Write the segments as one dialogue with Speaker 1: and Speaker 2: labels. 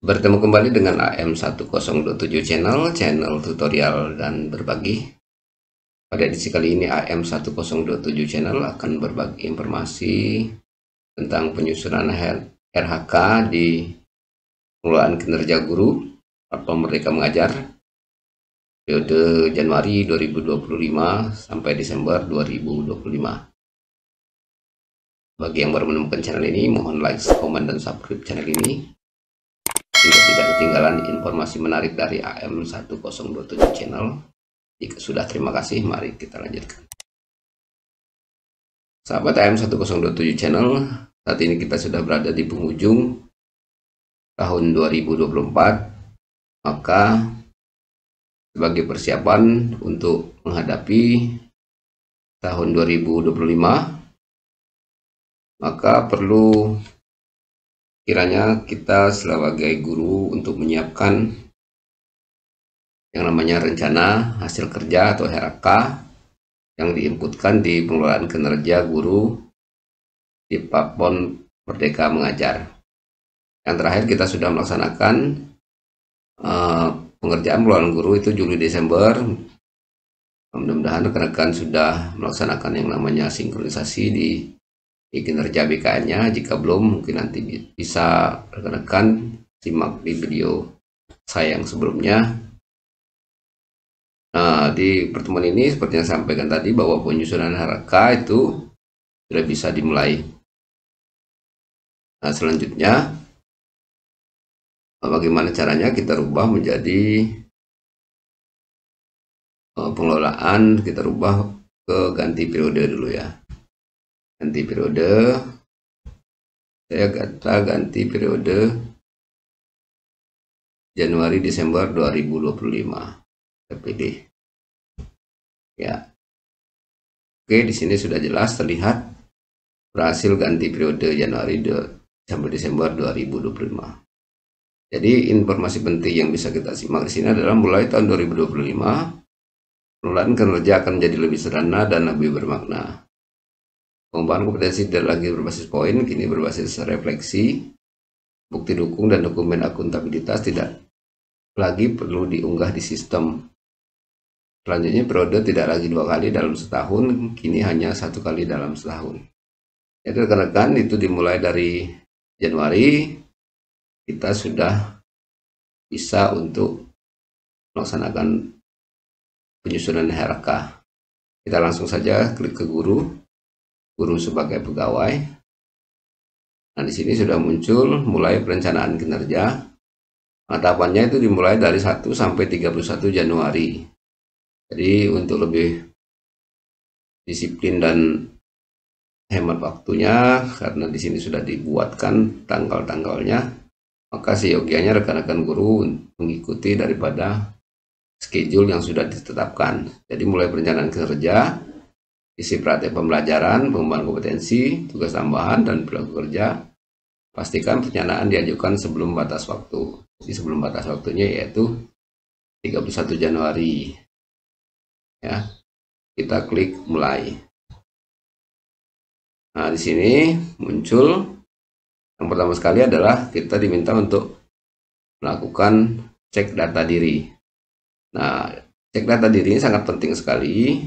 Speaker 1: Bertemu kembali dengan AM1027 channel tutorial dan berbagi. Pada edisi kali ini AM1027 channel akan berbagi informasi tentang penyusunan RHK di pengelolaan kinerja guru atau Merdeka Mengajar periode Januari 2025 sampai Desember 2025. Bagi yang baru menemukan channel ini, mohon like, komen, dan subscribe channel ini sehingga tidak ketinggalan informasi menarik dari AM1027 channel. Jika sudah, terima kasih. Mari kita lanjutkan. Sahabat AM1027 channel, saat ini kita sudah berada di penghujung tahun 2024. Maka sebagai persiapan untuk menghadapi tahun 2025, maka perlu kiranya kita sebagai guru untuk menyiapkan yang namanya rencana hasil kerja atau RHK yang diinputkan di pengelolaan kinerja guru di Platform Merdeka Mengajar. Yang terakhir kita sudah melaksanakan pengerjaan pengelolaan guru itu Juli Desember. Mudah-mudahan rekan-rekan sudah melaksanakan yang namanya sinkronisasi di kinerja BKN-nya. Jika belum, mungkin nanti bisa rekan-rekan simak di video saya yang sebelumnya. Nah, di pertemuan ini seperti yang saya sampaikan tadi bahwa penyusunan RHK itu sudah bisa dimulai. Nah, selanjutnya bagaimana caranya kita rubah menjadi pengelolaan, kita rubah ke ganti periode dulu ya. Ganti periode, saya ganti periode Januari Desember 2025. Kita pilih ya. Oke, di sini sudah jelas terlihat berhasil ganti periode Januari sampai Desember 2025. Jadi informasi penting yang bisa kita simak di sini adalah mulai tahun 2025 pengelolaan kinerja akan menjadi lebih sederhana dan lebih bermakna. Pengembangan kompetensi tidak lagi berbasis poin, kini berbasis refleksi, bukti dukung, dan dokumen akuntabilitas tidak lagi perlu diunggah di sistem. Selanjutnya, periode tidak lagi 2 kali dalam setahun, kini hanya 1 kali dalam setahun. Jadi rekan-rekan, itu dimulai dari Januari, kita sudah bisa untuk melaksanakan penyusunan RHK. Kita langsung saja klik ke guru sebagai pegawai. Nah, di sini sudah muncul mulai perencanaan kinerja. Tahapannya itu dimulai dari 1 sampai 31 Januari. Jadi untuk lebih disiplin dan hemat waktunya, karena di sini sudah dibuatkan tanggal-tanggalnya, maka seyogianya rekan-rekan guru mengikuti daripada schedule yang sudah ditetapkan. Jadi mulai perencanaan kinerja, isi praktek pembelajaran, pengembangan kompetensi, tugas tambahan, dan perilaku kerja. Pastikan perencanaan diajukan sebelum batas waktu. Jadi sebelum batas waktunya yaitu 31 Januari. Ya, kita klik mulai. Nah, di sini muncul yang pertama sekali adalah kita diminta untuk melakukan cek data diri. Nah, cek data diri ini sangat penting sekali.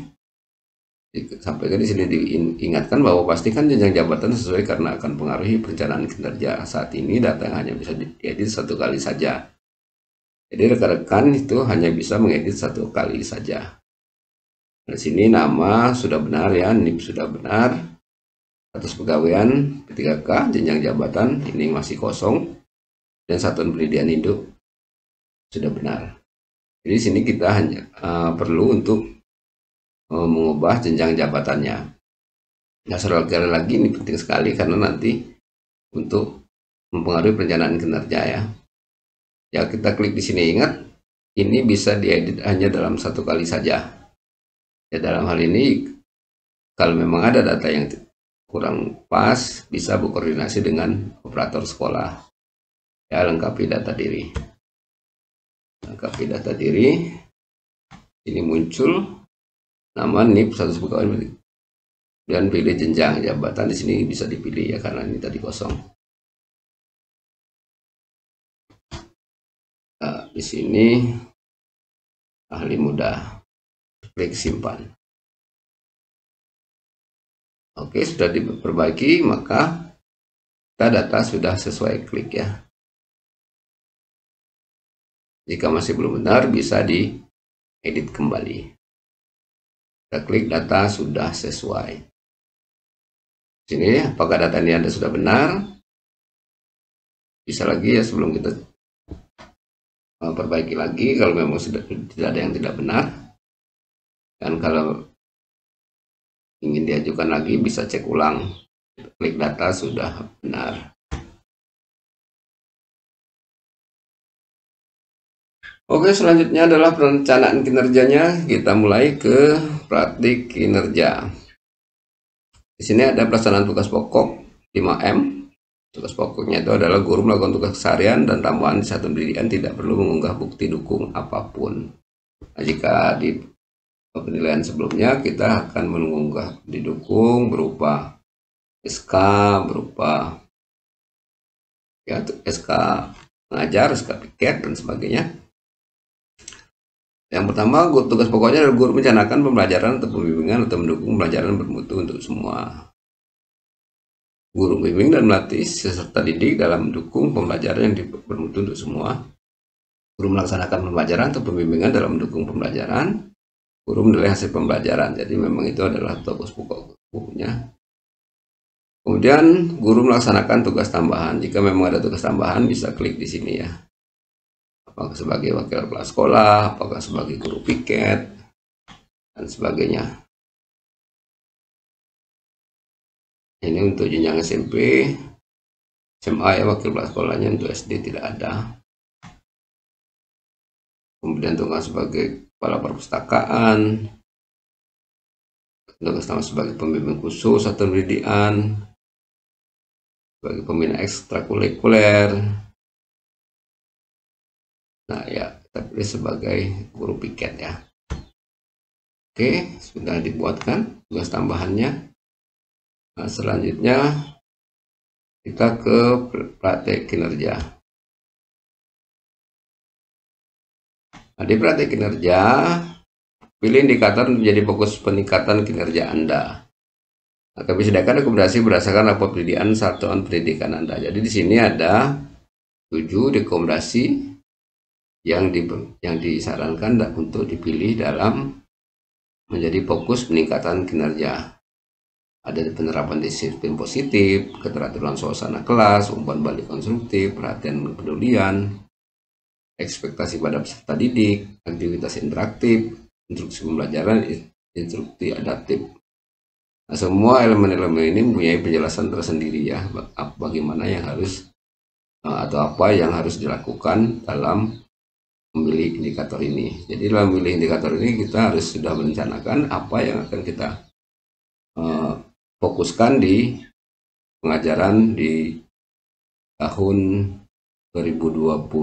Speaker 1: Sampaikan di sini diingatkan bahwa pastikan jenjang jabatan sesuai karena akan pengaruhi perencanaan kinerja. Saat ini data yang hanya bisa diedit 1 kali saja. Jadi rekan-rekan itu hanya bisa mengedit 1 kali saja. Di sini nama sudah benar ya, NIP sudah benar, status pegawaian P3K, jenjang jabatan ini masih kosong, dan satuan pendidikan hidup sudah benar. Jadi di sini kita hanya perlu untuk mengubah jenjang jabatannya. Nah, sekali lagi ini penting sekali karena nanti untuk mempengaruhi perencanaan kinerja ya. Ya, kita klik di sini. Ingat, ini bisa diedit hanya dalam 1 kali saja. Ya, dalam hal ini kalau memang ada data yang kurang pas, bisa berkoordinasi dengan operator sekolah. Ya, lengkapi data diri. Lengkapi data diri. Ini muncul nama, NIP, status pegawai, dan pilih jenjang jabatan. Di sini bisa dipilih ya karena ini tadi kosong. Di sini ahli mudah, klik simpan. Oke, sudah diperbaiki, maka data sudah sesuai, klik ya. Jika masih belum benar, bisa diedit kembali. Kita klik data sudah sesuai. Sini, apakah data ini Anda sudah benar? Bisa lagi ya, sebelum kita perbaiki lagi kalau memang sudah tidak ada yang tidak benar. Dan kalau ingin diajukan lagi, bisa cek ulang. Klik data sudah benar. Oke, selanjutnya adalah perencanaan kinerjanya. Kita mulai ke praktik kinerja. Di sini ada pelaksanaan tugas pokok 5M. Tugas pokoknya itu adalah guru melakukan tugas keseharian dan tambahan di satuan pendidikan tidak perlu mengunggah bukti dukung apapun. Nah, jika di penilaian sebelumnya kita akan mengunggah didukung berupa SK, berupa ya SK mengajar, SK piket dan sebagainya. Yang pertama, tugas pokoknya adalah guru merencanakan pembelajaran atau pembimbingan atau mendukung pembelajaran bermutu untuk semua. Guru bimbing dan melatih peserta didik dalam mendukung pembelajaran yang bermutu untuk semua. Guru melaksanakan pembelajaran atau pembimbingan dalam mendukung pembelajaran. Guru menilai hasil pembelajaran. Jadi memang itu adalah tugas pokoknya. Kemudian guru melaksanakan tugas tambahan. Jika memang ada tugas tambahan, bisa klik di sini ya. Apakah sebagai wakil kepala sekolah, apakah sebagai guru piket, dan sebagainya. Ini untuk jenjang SMP, SMA ya, wakil kepala sekolahnya. Untuk SD tidak ada. Kemudian tugas sebagai kepala perpustakaan, tugas sebagai pembimbing khusus atau pendidikan, sebagai pembina ekstrakurikuler. Nah ya, kita pilih sebagai guru piket ya. Oke, sudah dibuatkan tugas tambahannya. Nah, selanjutnya kita ke praktek kinerja. Nah, di praktek kinerja, pilih indikator menjadi fokus peningkatan kinerja Anda. Nah, kami sediakan rekomendasi berdasarkan rapor pendidikan satuan pendidikan Anda. Jadi di sini ada 7 rekomendasi yang disarankan untuk dipilih dalam menjadi fokus peningkatan kinerja. Ada penerapan disiplin positif, keteraturan suasana kelas, umpan balik konstruktif, perhatian dan kepedulian, ekspektasi pada peserta didik, aktivitas interaktif, instruksi pembelajaran, instruksi adaptif. Nah, semua elemen-elemen ini mempunyai penjelasan tersendiri ya, bagaimana yang harus atau apa yang harus dilakukan dalam memilih indikator ini. Jadi dalam memilih indikator ini kita harus sudah merencanakan apa yang akan kita fokuskan di pengajaran di tahun 2025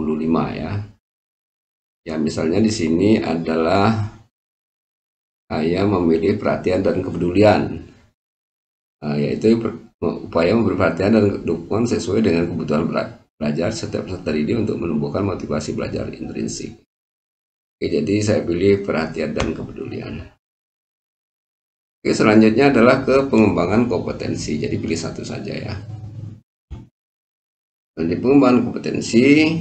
Speaker 1: ya. Ya misalnya di sini adalah saya memilih perhatian dan kepedulian, yaitu upaya memberi perhatian dan dukungan sesuai dengan kebutuhan belajar setiap peserta didik untuk menumbuhkan motivasi belajar intrinsik. Oke, jadi saya pilih perhatian dan kepedulian. Oke, selanjutnya adalah ke pengembangan kompetensi. Jadi pilih satu saja ya. Dan di pengembangan kompetensi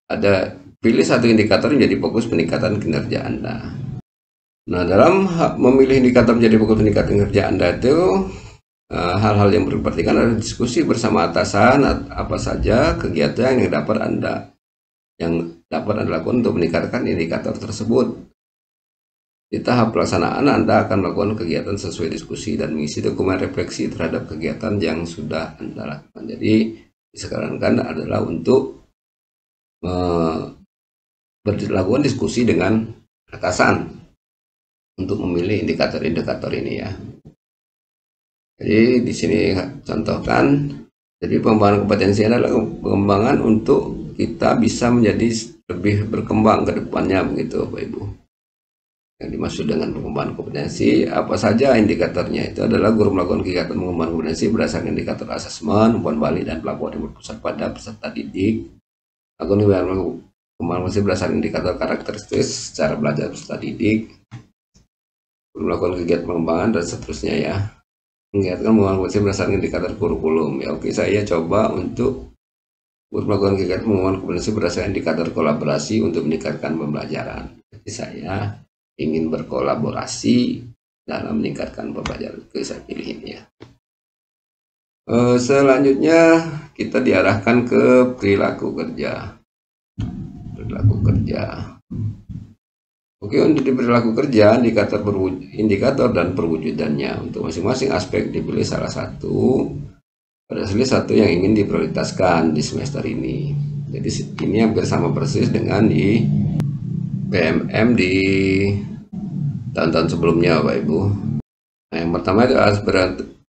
Speaker 1: ada pilih satu indikator menjadi fokus peningkatan kinerja Anda. Nah, dalam memilih indikator menjadi fokus peningkatan kinerja Anda itu hal-hal yang diperhatikan adalah diskusi bersama atasan apa saja kegiatan yang dapat Anda lakukan untuk meningkatkan indikator tersebut. Di tahap pelaksanaan, Anda akan melakukan kegiatan sesuai diskusi dan mengisi dokumen refleksi terhadap kegiatan yang sudah Anda lakukan. Jadi, disarankan adalah untuk berlakukan diskusi dengan atasan untuk memilih indikator-indikator ini ya. Jadi, di sini contohkan, jadi pengembangan kompetensi adalah pengembangan untuk kita bisa menjadi lebih berkembang ke depannya begitu Bapak Ibu. Yang dimaksud dengan pengembangan kompetensi apa saja indikatornya, itu adalah guru melakukan kegiatan pengembangan kompetensi berdasarkan indikator asesmen, umpan balik dan pelaporan yang berpusat pada peserta didik Kemampuan motorik berdasarkan indikator karakteristik cara belajar peserta didik, melakukan kegiatan pengembangan dan seterusnya ya. Mengiatkan pengembangan konsep berdasarkan indikator kurikulum ya. Oke, saya coba untuk melakukan kegiatan pengembangan kompetensi berdasarkan indikator kolaborasi untuk meningkatkan pembelajaran. Jadi saya ingin berkolaborasi dalam meningkatkan pembelajaran. Oke, saya pilih ini ya. Selanjutnya kita diarahkan ke perilaku kerja. Perilaku kerja. Oke, untuk di perilaku kerja, indikator dan perwujudannya. Untuk masing-masing aspek dipilih salah satu, pada satu yang ingin diprioritaskan di semester ini. Jadi ini hampir sama persis dengan di PMM di tahun-tahun sebelumnya, Bapak Ibu. Nah, yang pertama itu harus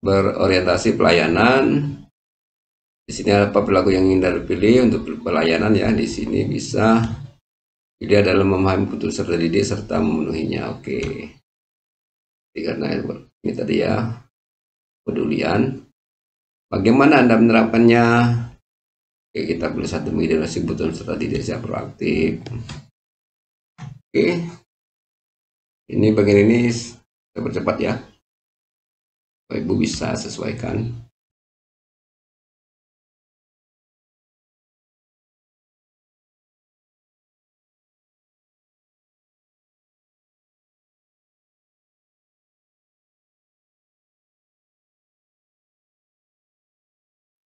Speaker 1: berorientasi pelayanan. Di sini apa perilaku yang ingin dipilih untuk pelayanan ya. Di sini bisa dia adalah memahami kebutuhan peserta didik serta memenuhinya. Oke. Jadi karena ini tadi ya, pedulian. Bagaimana Anda menerapkannya? Oke, kita pilih satu mengidentifikasi kebutuhan peserta didik secara proaktif. Oke. Ini bagian ini saya percepat ya. Bapak Ibu bisa sesuaikan.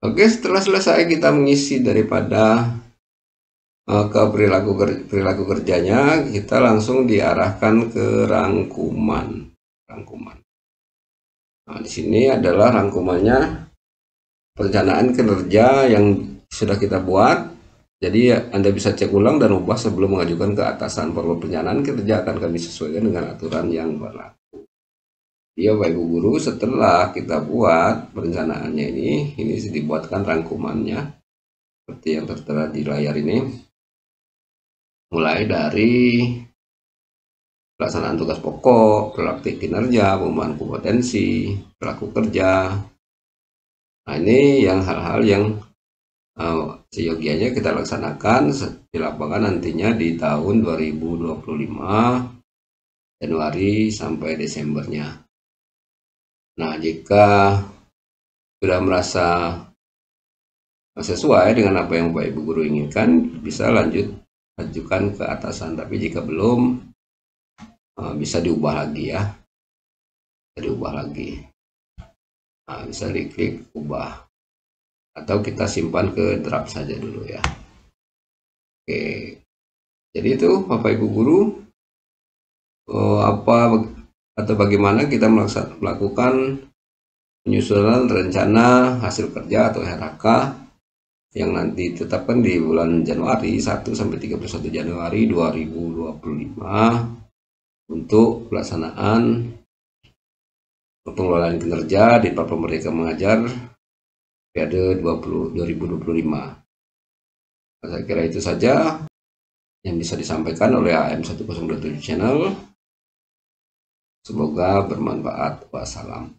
Speaker 1: Oke, setelah selesai kita mengisi daripada ke perilaku kerjanya, kita langsung diarahkan ke rangkuman. Nah, di sini adalah rangkumannya perencanaan kinerja yang sudah kita buat. Jadi Anda bisa cek ulang dan ubah sebelum mengajukan ke atasan. Perlu perencanaan kinerja akan kami sesuaikan dengan aturan yang berlaku. Ya Bapak Ibu Guru, setelah kita buat perencanaannya ini dibuatkan rangkumannya seperti yang tertera di layar ini. Mulai dari pelaksanaan tugas pokok, praktik kinerja, pengembangan kompetensi, perilaku kerja. Nah, ini yang hal-hal yang seyogianya kita laksanakan di lapangan nantinya di tahun 2025 Januari sampai Desembernya. Nah, jika sudah merasa sesuai dengan apa yang Bapak Ibu Guru inginkan, bisa ajukan ke atasan. Tapi jika belum, bisa diubah lagi ya. Nah, bisa diklik ubah. Atau kita simpan ke draft saja dulu ya. Oke. Jadi itu Bapak Ibu Guru, bagaimana kita melakukan penyusunan rencana hasil kerja atau RHK yang nanti ditetapkan di bulan Januari 1 sampai 31 Januari 2025 untuk pelaksanaan pengelolaan kinerja di Platform Merdeka Mengajar periode 2025. Nah, saya kira itu saja yang bisa disampaikan oleh AM1027 Channel. Semoga bermanfaat. Wassalam.